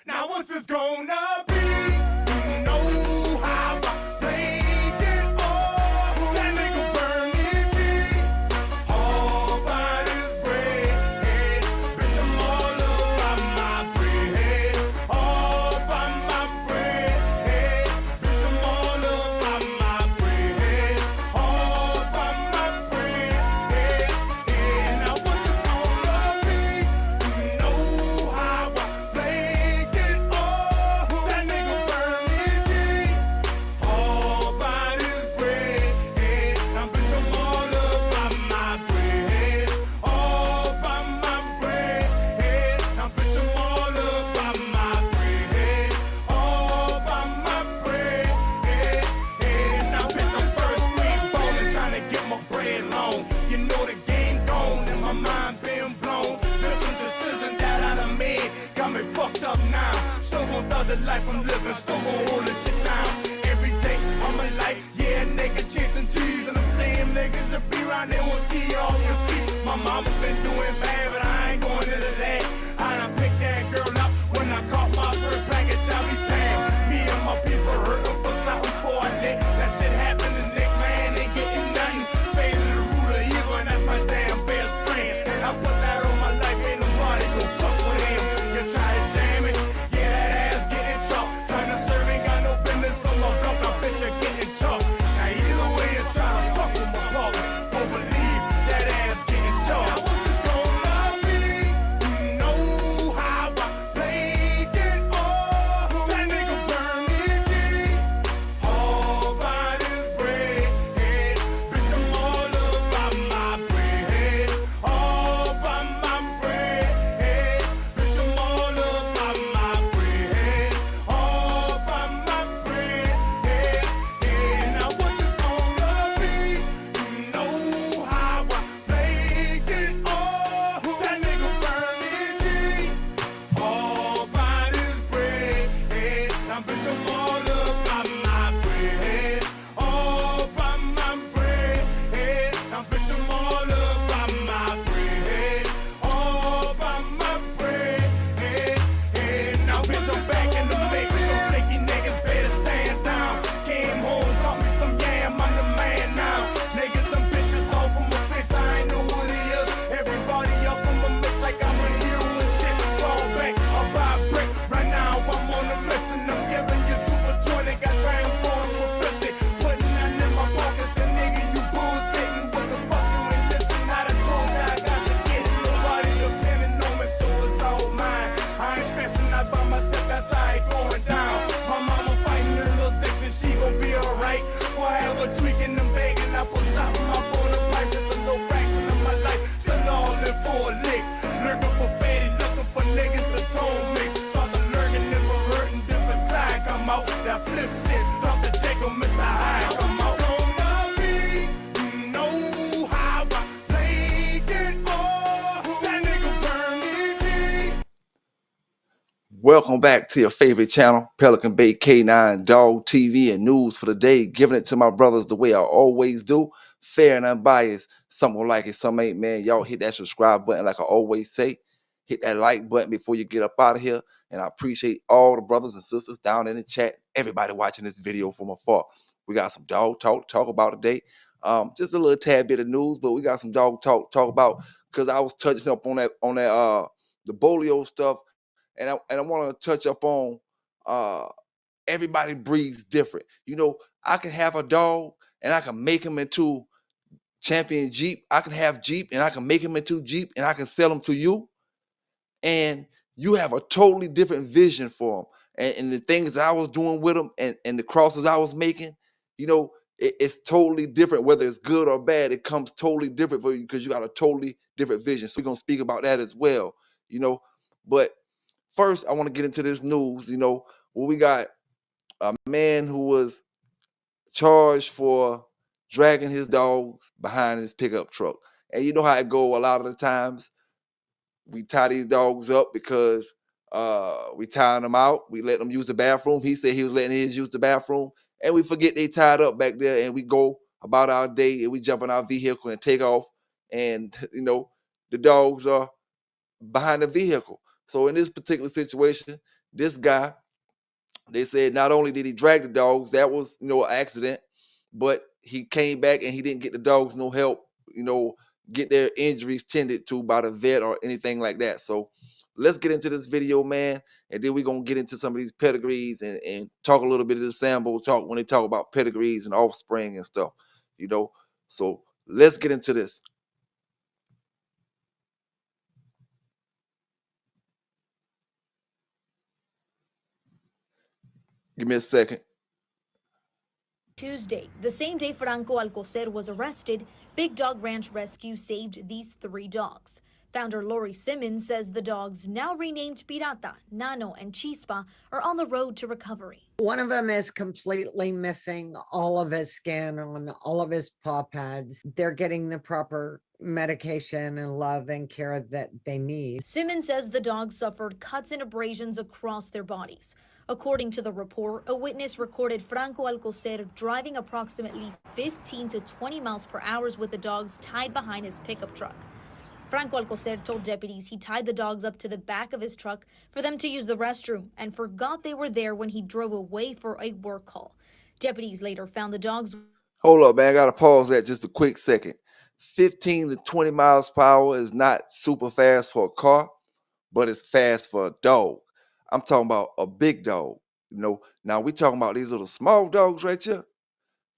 Now what's this gonna be? You know how I played it all. That nigga burn it G. All by this bread. Bitch, I'm all up by my bread. All by my bread. Bitch, I'm all up by my bread. All by my bread. Now what's this gonna be? You know how I played it all. That nigga burn it G. All by this bread. Now bitch, I'm all up by my bread. All by my bread. Now bitch, I'm all up by my bread. All by my bread. Now bitch, I'm first screen ballin', trying to get my bread long. You know the game gone and my mind been blown. Different decisions that I done made got me fucked up now. Still gon' thug the life I'm living, still gon' hold this shit down. Every day of my life, yeah, nigga chasing cheese. And the same niggas that be around, they won't see you off your feet. My mama been doing bad, but I ain't going into that. I done picked that girl up when I caught my first package. I be damn. Me and my people hurting for something before I let that shit happen. The next man ain't getting nothing. Faded the root of evil, and that's my damn best friend. And I put that on my life, ain't nobody gon' fuck with him. You try to jam it, yeah, that ass getting chalk. Trying to serve, ain't got no business on my block. I bet you're getting chalk. Now either way you try to fuck with my balls, don't believe that ass getting chalk. Now what's this gonna be? You know how I played it all. That nigga burn it G. All by this bread. Bitch, I'm all up by my bread. All by my bread. Bitch, I'm all up by my bread. All by my bread. Now what's this gonna be? You know how I played it all. That nigga burn it G. All by this bread. Now bitch, I'm all up by my bread. All by my bread. Now bitch, I'm all up by my bread. All by my bread. Now bitch, I'm back in the mix. Them flaky niggas better stand down. Came home, got me some yam, I'm the man now. Niggas, some bitches all from my face, I ain't know who they is. Everybody up from my mix like I'm a hero and shit. Fall back, I'll buy a brick. Right now I'm on a mission, I'm giving you 2 for 20. Got grams going for 50. Putting that in my pockets, the nigga you bullshitting. What the fuck you ain't listen? I done told you I got to get. Nobody depending on me, so it's all mine. I ain't stressing out by myself, that's how it going down. My mama fighting her little dicks and she gon' be alright. Forever tweaking and begging, I put something up on the pipe. It's a little fraction of my life, still all in for a lick. Lurking for fatty, looking for niggas to tone mix. Start to lurking if I'm hurting, different side come out. That flip shit, stop the Jacob, Mr. High come out. Gonna be, you know how I played it all. That nigga burn it G. Welcome back to your favorite channel, Pelican Bay K9 Dog TV and news for the day. Giving it to my brothers the way I always do, fair and unbiased. Some will like it, some ain't, man. Y'all hit that subscribe button like I always say. Hit that like button before you get up out of here. And I appreciate all the brothers and sisters down in the chat, everybody watching this video from afar. We got some dog talk to talk about today. Just a little tad bit of news, but we got some dog talk to talk about because I was touching up on that the bolio stuff. And I want to touch up on everybody breeds different. You know, I can have a dog and I can make him into champion Jeep. I can have Jeep and I can make him into Jeep and I can sell him to you. And you have a totally different vision for him. And the things that I was doing with him and the crosses I was making, you know, it's totally different. Whether it's good or bad, it comes totally different for you because you got a totally different vision. So we're going to speak about that as well, you know. But first, I want to get into this news, you know, where we got a man who was charged for dragging his dogs behind his pickup truck. And you know how it go a lot of the times. We tie these dogs up because we tying them out. We let them use the bathroom. He said he was letting his use the bathroom. And we forget they tied up back there and we go about our day and we jump in our vehicle and take off. And, you know, the dogs are behind the vehicle. So in this particular situation, This guy, they said not only did he drag the dogs, that was an accident, but he came back and he didn't get the dogs no help, get their injuries tended to by the vet or anything like that. So let's get into this video, man, and then we're gonna get into some of these pedigrees and talk a little bit of the Sambo talk when they talk about pedigrees and offspring and stuff, you know. So let's get into this. Give me a second. Tuesday, the same day Franco Alcocer was arrested, Big Dog Ranch Rescue saved these 3 dogs. Founder Lori Simmons says the dogs, now renamed Pirata, Nano, and Chispa, are on the road to recovery. One of them is completely missing all of his skin on all of his paw pads. They're getting the proper medication and love and care that they need. Simmons says the dogs suffered cuts and abrasions across their bodies. According to the report, a witness recorded Franco Alcocer driving approximately 15 to 20 miles per hour with the dogs tied behind his pickup truck. Franco Alcocer told deputies he tied the dogs up to the back of his truck for them to use the restroom and forgot they were there when he drove away for a work call. Deputies later found the dogs. Hold up, man. I gotta pause that just a quick second. 15 to 20 miles per hour is not super fast for a car, but it's fast for a dog. I'm talking about a big dog. Now we talking about these little small dogs right here.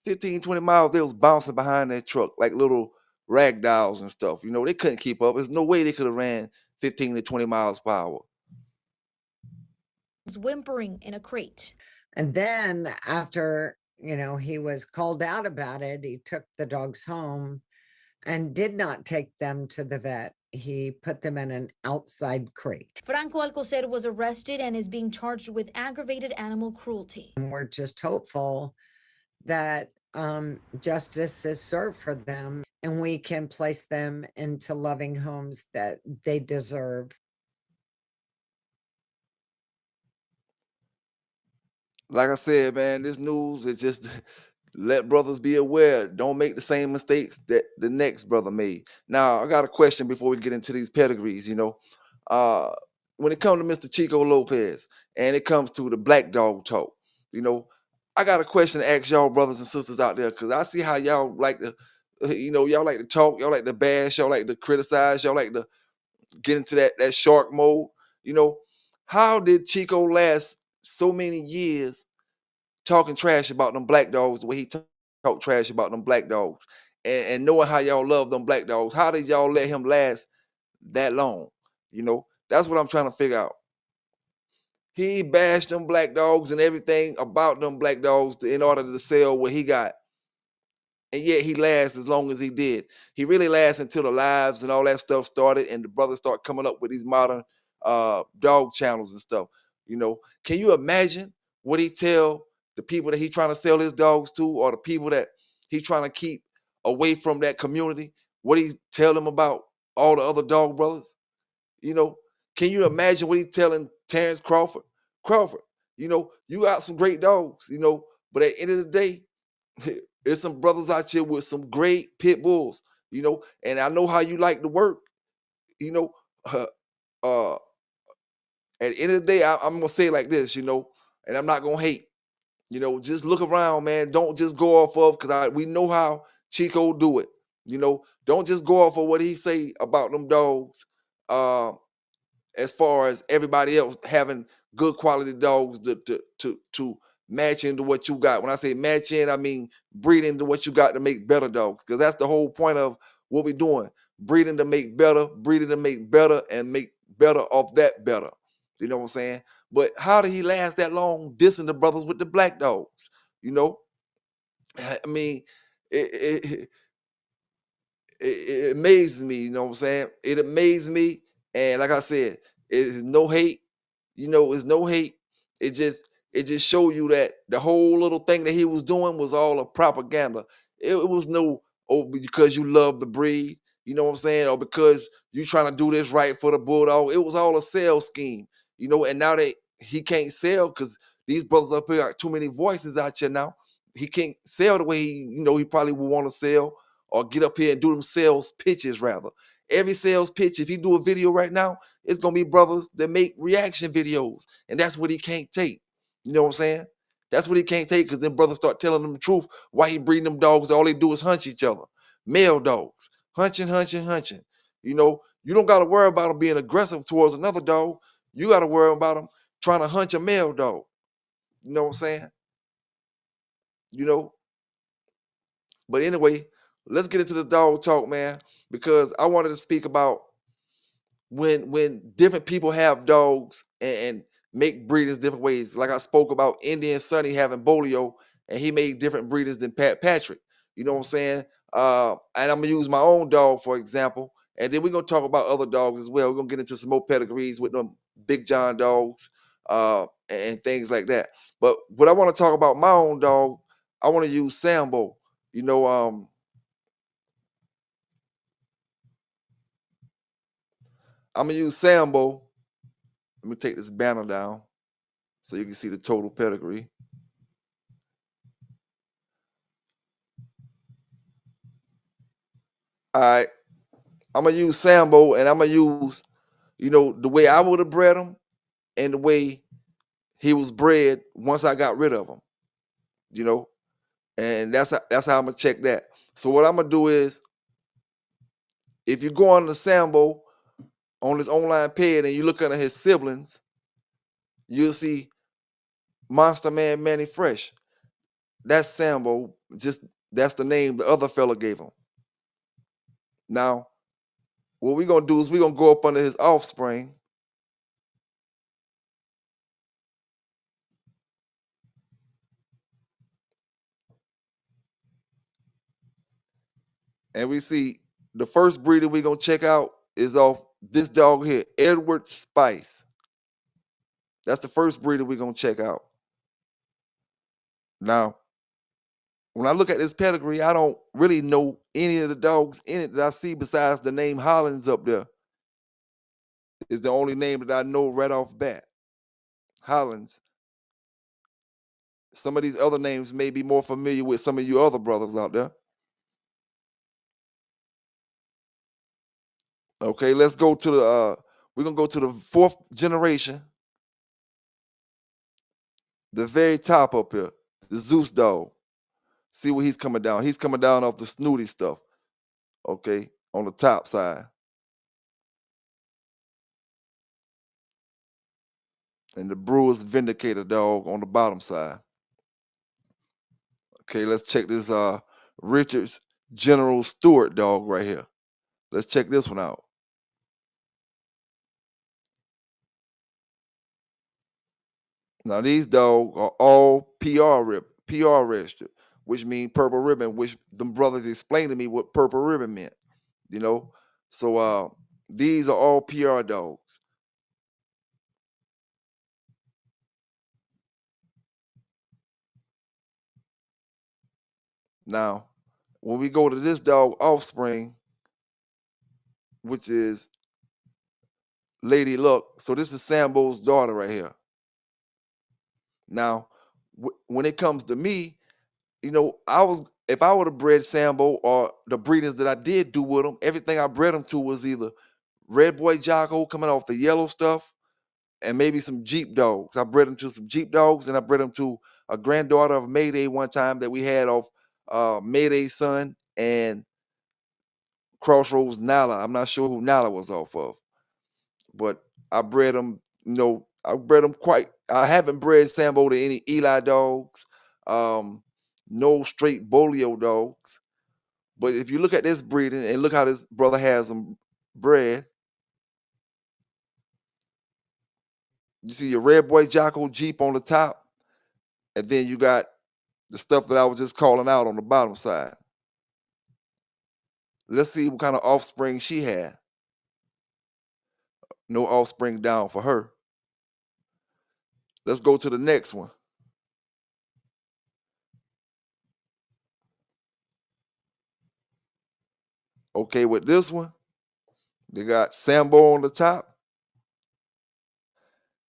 15, 20 miles, they was bouncing behind that truck like little rag dolls and stuff. They couldn't keep up. There's no way they could have ran 15 to 20 miles per hour. Whimpering in a crate. And then after, he was called out about it, he took the dogs home and did not take them to the vet. He put them in an outside crate. Franco Alcocer was arrested and is being charged with aggravated animal cruelty. And we're just hopeful that justice is served for them and we can place them into loving homes that they deserve. Like I said, man, this news is just let brothers be aware. Don't make the same mistakes that the next brother made. Now, I got a question before we get into these pedigrees. Uh, when it comes to Mr. Chico Lopez and it comes to the black dog talk, I got a question to ask y'all brothers and sisters out there, because I see how y'all like to, y'all like to talk, y'all like to bash, y'all like to criticize, y'all like to get into that shark mode. How did Chico last so many years talking trash about them black dogs the way he talk trash about them black dogs, and knowing how y'all love them black dogs? How did y'all let him last that long? That's what I'm trying to figure out. He bashed them black dogs and everything about them black dogs in order to sell what he got. And yet he lasts as long as he did. He really lasts until the lives and all that stuff started, and the brothers start coming up with these modern dog channels and stuff. Can you imagine what he tell the people that he trying to sell his dogs to, or the people that he trying to keep away from that community? What he tell them about all the other dog brothers? Can you imagine what he telling Terrence Crawford? Crawford, you got some great dogs, but at the end of the day, there's some brothers out here with some great pit bulls, and I know how you like to work, you know. Uh, uh, at the end of the day, I'm gonna say it like this, and I'm not gonna hate. Just look around, man. Don't just go off of, because we know how Chico do it. Don't just go off of what he say about them dogs. As far as everybody else having good quality dogs to match into what you got. When I say match in, I mean breeding to what you got to make better dogs, because that's the whole point of what we're doing. Breeding to make better, and make better off that better. You know what I'm saying? But how did he last that long dissing the brothers with the black dogs? I mean, it, it amazes me, you know what I'm saying? It amazes me. And like I said, it is no hate, it's no hate. It just show you that the whole little thing that he was doing was all a propaganda. It was no, oh, because you love the breed, you know what I'm saying, or because you trying to do this right for the bulldog. It was all a sales scheme, and now that he can't sell because these brothers up here got too many voices out here now. He can't sell the way he probably would want to sell, or get up here and do them sales pitches rather. Every sales pitch, if he do a video right now, it's gonna be brothers that make reaction videos, and that's what he can't take. You know what I'm saying? That's what he can't take, because then brothers start telling them the truth. Why he breeding them dogs? All they do is hunch each other. Male dogs, hunching, hunching, hunching. You know, you don't gotta worry about them being aggressive towards another dog. You gotta worry about them trying to hunch a male dog. You know what I'm saying? You know. But anyway, let's get into the dog talk, man, because I wanted to speak about when different people have dogs and make breedings different ways. Like I spoke about Indian Sonny having Bolio, and he made different breedings than Patrick. You know what I'm saying? And I'm gonna use my own dog for example, and then we're gonna talk about other dogs as well. We're gonna get into some more pedigrees with them Big John dogs, and things like that. But what I want to talk about my own dog, I want to use Sambo. You know, I'm gonna use Sambo. Let me take this banner down so you can see the total pedigree. All right, I'm gonna use Sambo, and I'm gonna use, the way I would have bred him and the way he was bred once I got rid of him. You know, and that's how I'm gonna check that. So what I'm gonna do is, if you go on the Sambo on his online page and you look under his siblings, you'll see Monster Man Manny Fresh. That's Sambo. Just that's the name the other fella gave him. Now, what we're gonna do is we're gonna go up under his offspring. And we see the first breeder we're gonna check out is off this dog here, Edward Spice. That's the first breeder we're gonna check out. Now, when I look at this pedigree, I don't really know any of the dogs in it that I see besides the name Hollins up there. Is the only name that I know right off bat. Hollins. Some of these other names may be more familiar with some of you other brothers out there. Okay, let's go to the we're gonna go to the fourth generation, the very top up here, the Zeus dog. See where he's coming down. He's coming down off the snooty stuff. Okay, on the top side. And the Brewers Vindicator dog on the bottom side. Okay, let's check this Richards General Stewart dog right here. Let's check this one out. Now these dogs are all PR registered, which means purple ribbon, which them brothers explained to me what purple ribbon meant. You know, so these are all PR dogs. Now, when we go to this dog offspring, which is Lady Luck, so this is Sambo's daughter right here. Now, when it comes to me, if I would have bred Sambo or the breedings that I did do with him, everything I bred him to was either Red Boy Jocko coming off the yellow stuff and maybe some Jeep dogs. I bred him to some Jeep dogs, and I bred him to a granddaughter of Mayday one time that we had off Mayday's son and Crossroads Nala. I'm not sure who Nala was off of, but I bred him, I bred him I haven't bred Sambo to any Eli dogs, no straight Bolio dogs. But if you look at this breeding and look how this brother has them bred, you see your Red Boy Jocko Jeep on the top, and then you got the stuff that I was just calling out on the bottom side. Let's see what kind of offspring she had. No offspring down for her. Let's go to the next one. Okay, with this one, they got Sambo on the top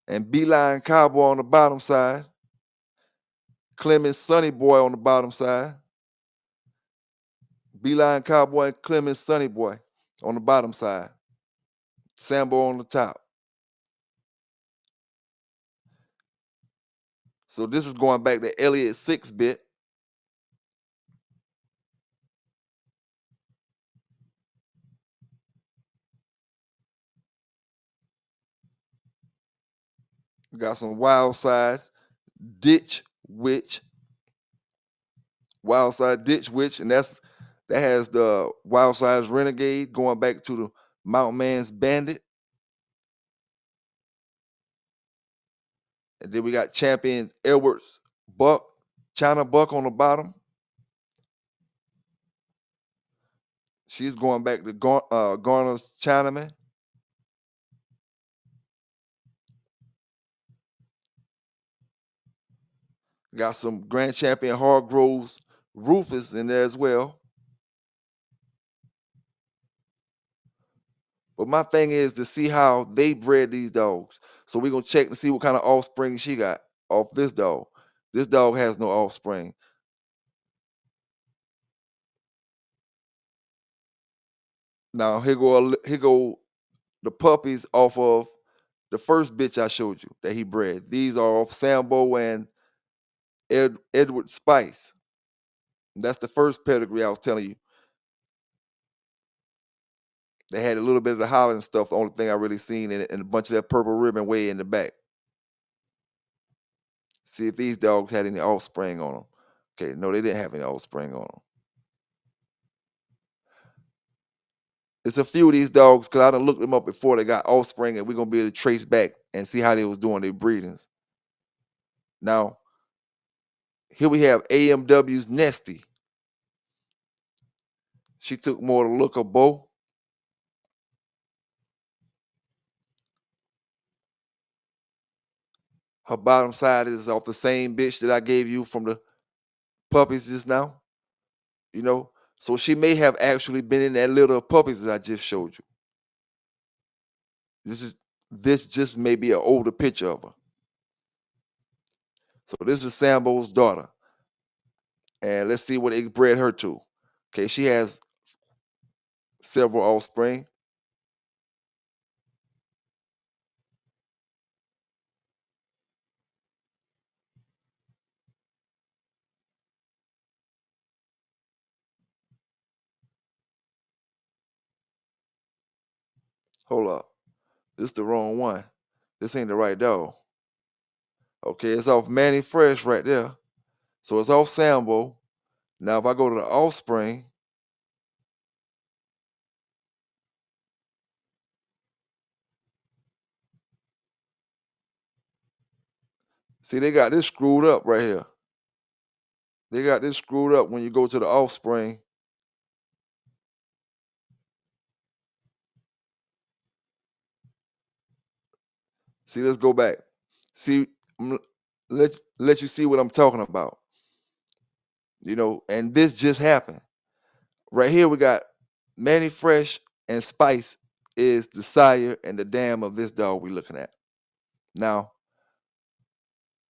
and Beeline Cowboy on the bottom side. Clemens Sunny Boy on the bottom side. Beeline Cowboy and Clemens Sunny Boy. on the bottom side, Sambo on the top. So this is going back to Elliott 6-bit. Got some wild side, ditch witch, wild side ditch witch, and that has the wild side's renegade going back to the Mountain Man's bandit. And then we got champion Edwards Buck, China Buck on the bottom. She's going back to Garner's Chinaman. Got some grand champion Hargroves Rufus in there as well. But my thing is to see how they bred these dogs. So we're going to check to see what kind of offspring she got off this dog. This dog has no offspring. Now here go the puppies off of the first bitch I showed you that he bred. These are off Sambo and Edward Spice. And that's the first pedigree I was telling you. They had a little bit of the Holland stuff. The only thing I really seen in it, and a bunch of that purple ribbon way in the back. See if these dogs had any offspring on them. Okay, no, they didn't have any offspring on them. It's a few of these dogs because I done looked them up before they got offspring, and we're gonna be able to trace back and see how they was doing their breedings. Now, here we have AMW's Nesty. She took more to look of Bo. Her bottom side is off the same bitch that I gave you from the puppies just now. You know, so she may have actually been in that litter of puppies that I just showed you. This just may be an older picture of her. So this is Sambo's daughter. And let's see what it bred her to. Okay, she has several offspring. Hold up. This is the wrong one. This ain't the right dog. Okay, it's off Manny Fresh right there. So it's off Sambo. Now if I go to the offspring, see they got this screwed up right here. They got this screwed up when you go to the offspring. See, let's go back. See, let you see what I'm talking about. You know, and this just happened. Right here we got Manny Fresh and Spice is the sire and the dam of this dog we're looking at. Now,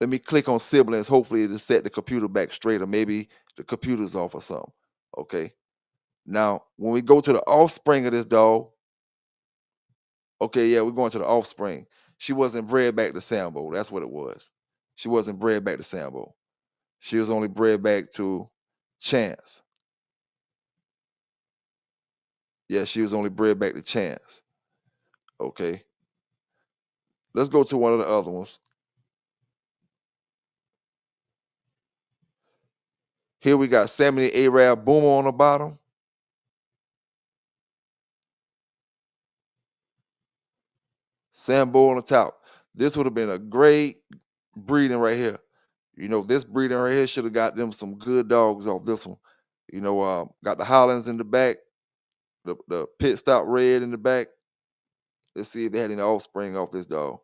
let me click on siblings. Hopefully it'll set the computer back straight, or maybe the computer's off or something. Okay. Now, when we go to the offspring of this dog, okay, yeah, we're going to the offspring. She wasn't bred back to Sambo. That's what it was. She wasn't bred back to Sambo. She was only bred back to Chance. Yeah, she was only bred back to Chance. Okay. Let's go to one of the other ones. Here we got Sammy Arab Boomer on the bottom. Sambo on the top. This would have been a great breeding right here. You know, this breeding right here should have got them some good dogs off this one. You know, got the Hollands in the back, the pit stop red in the back. Let's see if they had any offspring off this dog.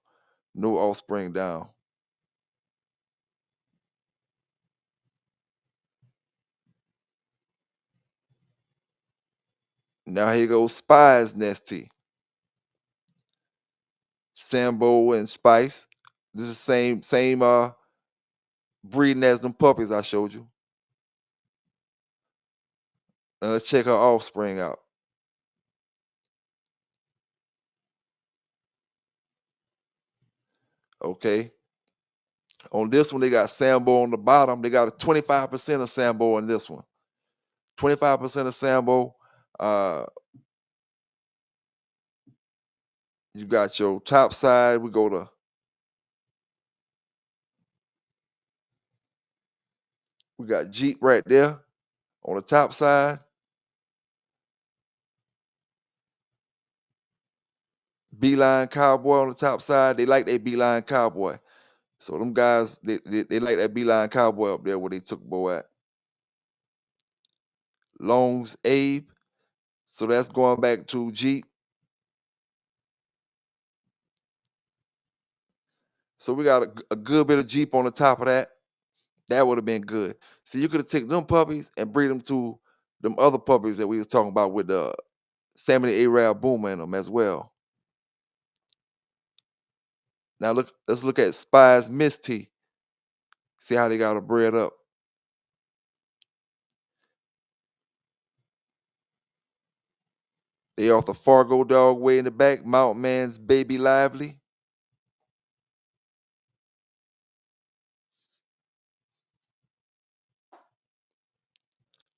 No offspring down. Now here goes Spy's Nesty. Sambo and Spice. This is same breeding as them puppies I showed you. Now let's check her offspring out. Okay. On this one, they got Sambo on the bottom. They got a 25% of Sambo in this one. 25% of Sambo. You got your top side. We got Jeep right there on the top side. Beeline Cowboy on the top side. They like that Beeline Cowboy. So them guys, they like that Beeline Cowboy up there where they took Bo at. Longs Abe. So that's going back to Jeep. So we got a good bit of Jeep on the top of that. That would have been good. See, you could have taken them puppies and breed them to them other puppies that we was talking about with the Sammy the Arab Boomer in them as well. Now let's look at Spies Misty. See how they got her bred up. They off the Fargo dog way in the back, Mountain Man's Baby Lively.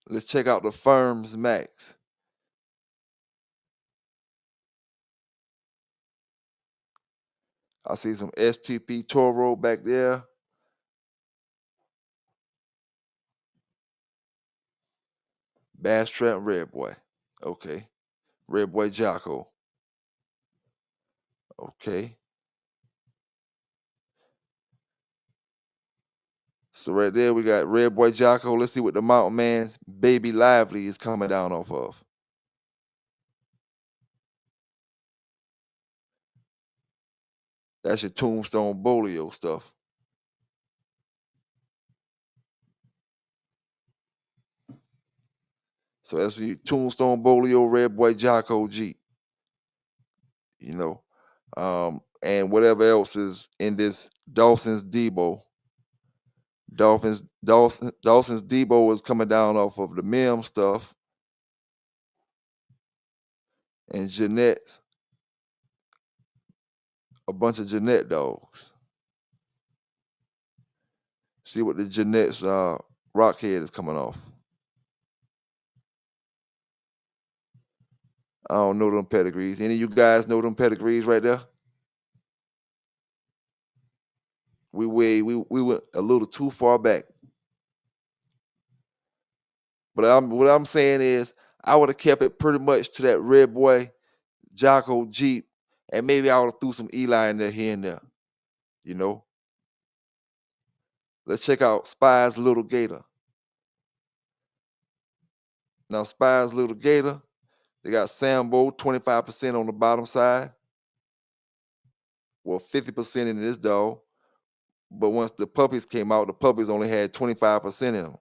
Let's check out the Firms Max. I see some STP Toro back there. Bass Trap Red Boy. Okay. Red Boy Jocko. Okay. So right there we got Red Boy Jocko. Let's see what the Mountain Man's Baby Lively is coming down off of. That's your Tombstone Bolio stuff. So that's your Tombstone Bolio Red Boy Jocko Jeep. You know. And whatever else is in this Dawson's Debo. Dawson's Debo is coming down off of the Mim stuff. And Jeanette's, a bunch of Jeanette dogs. See what the Jeanette's Rockhead is coming off. I don't know them pedigrees. Any of you guys know them pedigrees right there? We went a little too far back. But what I'm saying is I would have kept it pretty much to that Red Boy Jocko Jeep, and maybe I would have threw some Eli in there here and there. You know. Let's check out Spy's Little Gator. Now Spy's Little Gator, they got Sambo 25% on the bottom side. Well, 50% in this dog. But once the puppies came out, the puppies only had 25% in them.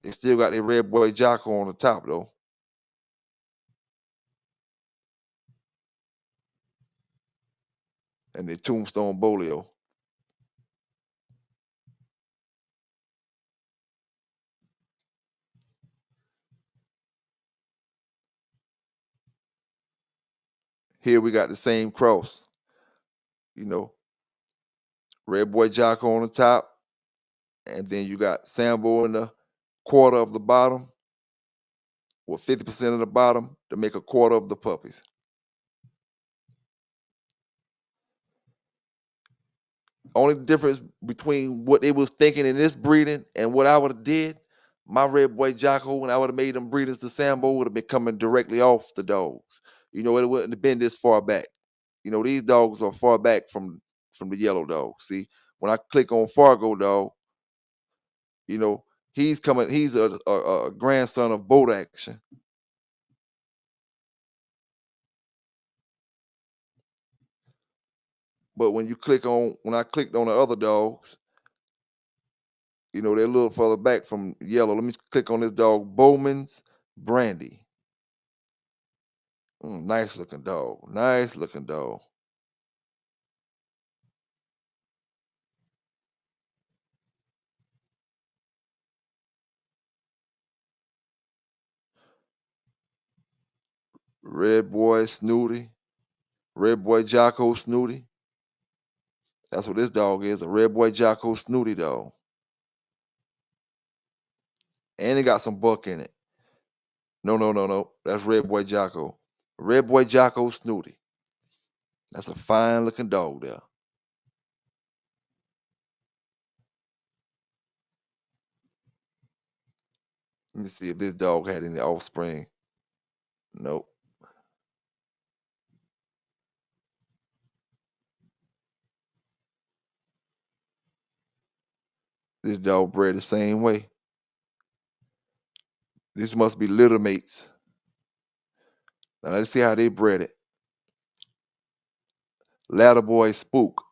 They still got their Red Boy Jocko on the top though. And their Tombstone Bolio. Here we got the same cross. You know, Red Boy Jocko on the top. And then you got Sambo in the quarter of the bottom. Or 50% of the bottom to make a quarter of the puppies. Only difference between what they was thinking in this breeding and what I would have did, my Red Boy Jocko, when I would have made them breeders to Sambo, would have been coming directly off the dogs. You know, it wouldn't have been this far back. You know, these dogs are far back from the yellow dog. See, when I click on Fargo dog, you know, he's a grandson of Boat Action. But when I clicked on the other dogs, you know, they're a little further back from yellow. Let me click on this dog, Bowman's Brandy. Nice looking dog. Nice looking dog. Red Boy Snooty. Red boy Jocko Snooty. That's what this dog is, a red boy Jocko Snooty dog. And it got some buck in it. No. That's red boy Jocko. Red boy Jocko Snooty. That's a fine looking dog there. Let me see if this dog had any offspring. Nope. This dog bred the same way. This must be litter mates. Now let's see how they bred it. Ladder boy Spook.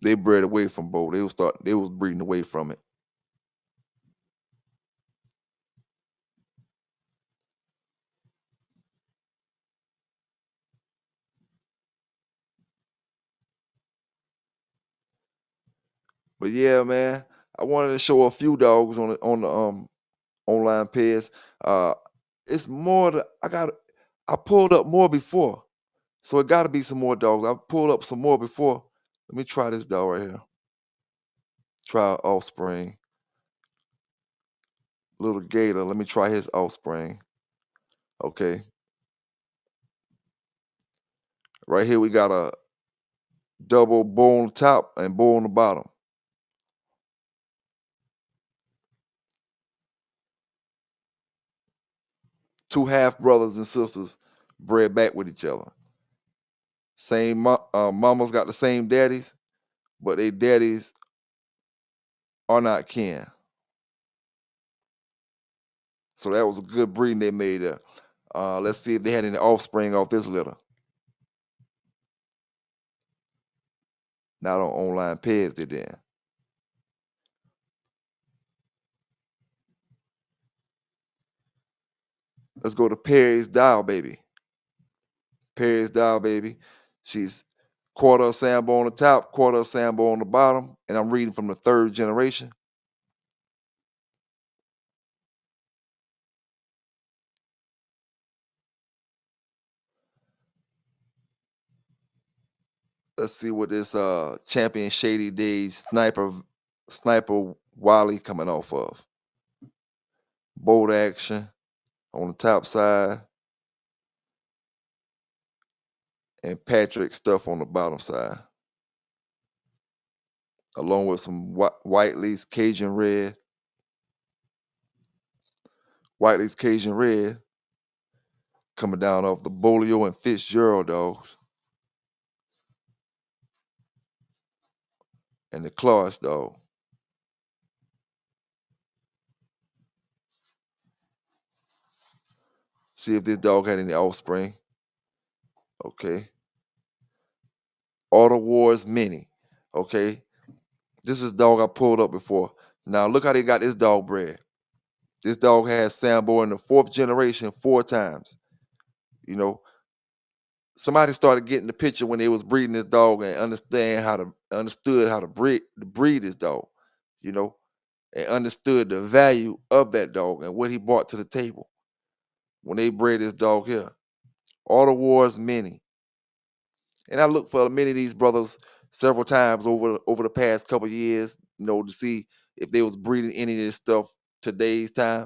They bred away from both. They was breeding away from it. But yeah, man, I wanted to show a few dogs on the online pairs. Uh, it's more. I pulled up more before, so it got to be some more dogs. I pulled up some more before. Let me try this dog right here. Try offspring. Little gator. Let me try his offspring. Okay. Right here we got a double bull on the top and bull on the bottom. Two half brothers and sisters bred back with each other. Same mamas got the same daddies, but they daddies are not kin. So that was a good breeding they made there. Let's see if they had any offspring off this litter. Not on online pairs, they didn't. Let's go to Perry's Dial Baby. Perry's Dial Baby. She's quarter of Sambo on the top, quarter of Sambo on the bottom, and I'm reading from the third generation. Let's see what this Champion Shady Days Sniper Wally coming off of. Bolt action on the top side, and Patrick stuff on the bottom side, along with some Whiteley's Cajun Red. Whiteley's Cajun Red coming down off the Bolio and Fitzgerald dogs, and the Claus dog. See if this dog had any offspring. Okay. Auto Wars Mini. Okay. This is a dog I pulled up before. Now look how they got this dog bred. This dog has Sambo in the fourth generation 4 times. You know, somebody started getting the picture when they was breeding this dog and understood how to breed this dog, you know, and understood the value of that dog and what he brought to the table when they bred this dog here. Auto Wars Mini. And I looked for many of these brothers several times over the past couple of years, you know, to see if they was breeding any of this stuff today's time.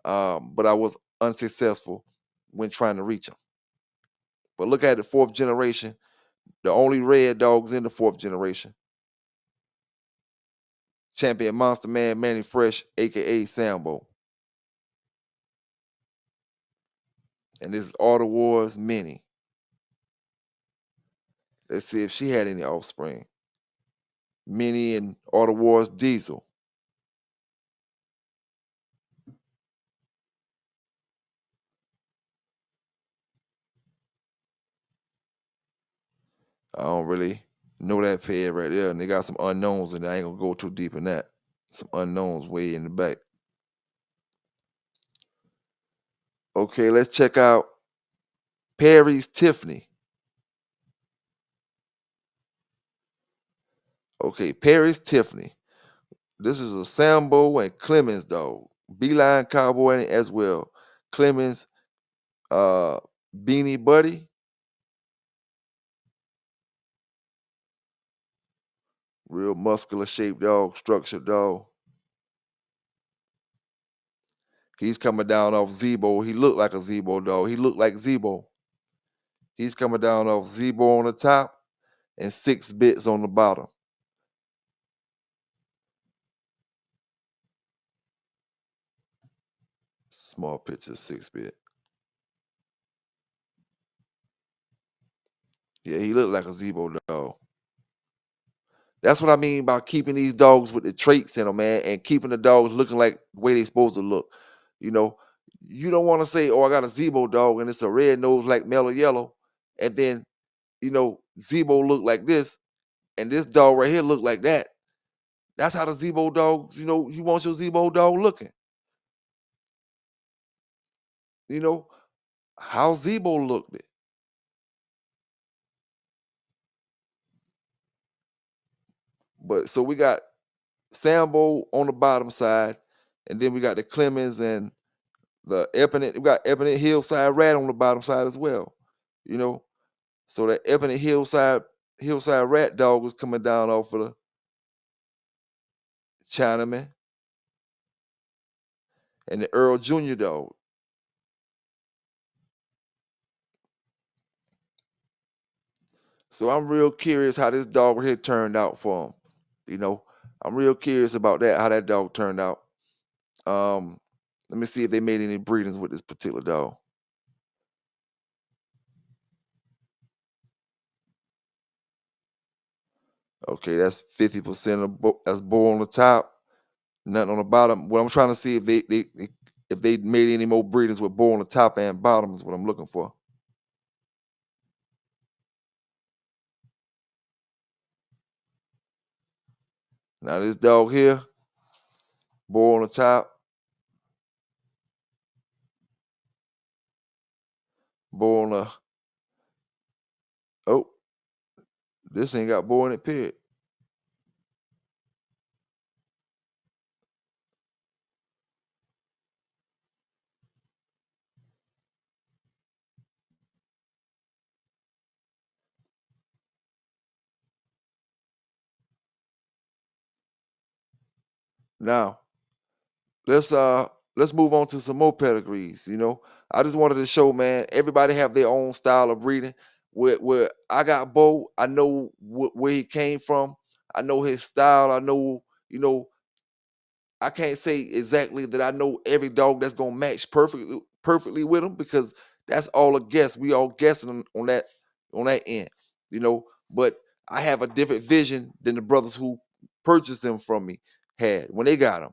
But I was unsuccessful when trying to reach them. But look at the fourth generation, the only red dogs in the fourth generation. Champion Monster Man Manny Fresh, aka Sambo. And this is Auto Wars Mini. Let's see if she had any offspring. Mini and Auto Wars Diesel. I don't really know that pair right there. And they got some unknowns, and I ain't gonna go too deep in that. Some unknowns way in the back. Okay, let's check out Perry's Tiffany. Okay, Perry's Tiffany. This is a Sambo and Clemens dog. Beeline Cowboy as well. Clemens, Beanie Buddy. Real muscular shaped dog, structured dog. He's coming down off Zebo. He looked like a Zebo dog. He looked like Zebo. He's coming down off Zebo on the top and 6 bits on the bottom. Small picture, 6 bit. Yeah, he looked like a Zebo dog. That's what I mean by keeping these dogs with the traits in them, man, and keeping the dogs looking like the way they supposed to look. You know, you don't want to say, "Oh, I got a Zebo dog and it's a red nose like mellow yellow," and then Zebo look like this, and this dog right here look like that. That's how the Zebo dogs, you want your Zebo dog looking. You know how Zebo looked it. But so we got Sambo on the bottom side, and then we got the Clemens and the Ebony. We got Ebony Hillside Rat on the bottom side as well. You know, so that Ebony Hillside Rat dog was coming down off of the Chinaman and the Earl Jr. dog. So I'm real curious how this dog right here turned out for him. I'm real curious about that, how that dog turned out. Let me see if they made any breedings with this particular dog. Okay, that's 50% of that's bull on the top, nothing on the bottom. What I'm trying to see if they made any more breedings with bull on the top and bottom is what I'm looking for. Now this dog here, bull on the top, bull on the oh, this ain't got bull in it, period. Now let's move on to some more pedigrees. I just wanted to show, man, everybody have their own style of breeding. Where I got Bo, I know where he came from. I know his style. I know, I can't say exactly that I know every dog that's gonna match perfectly with him, because that's all a guess. We all guessing on that end, But I have a different vision than the brothers who purchased them from me had when they got them.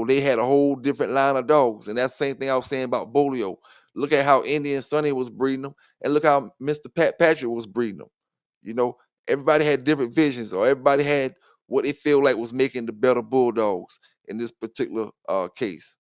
They had a whole different line of dogs, and that's the same thing I was saying about Bolio. Look at how Indian Sonny was breeding them, and look how Mr. Pat Patrick was breeding them. You know, everybody had different visions, or everybody had what they feel like was making the better bulldogs in this particular case.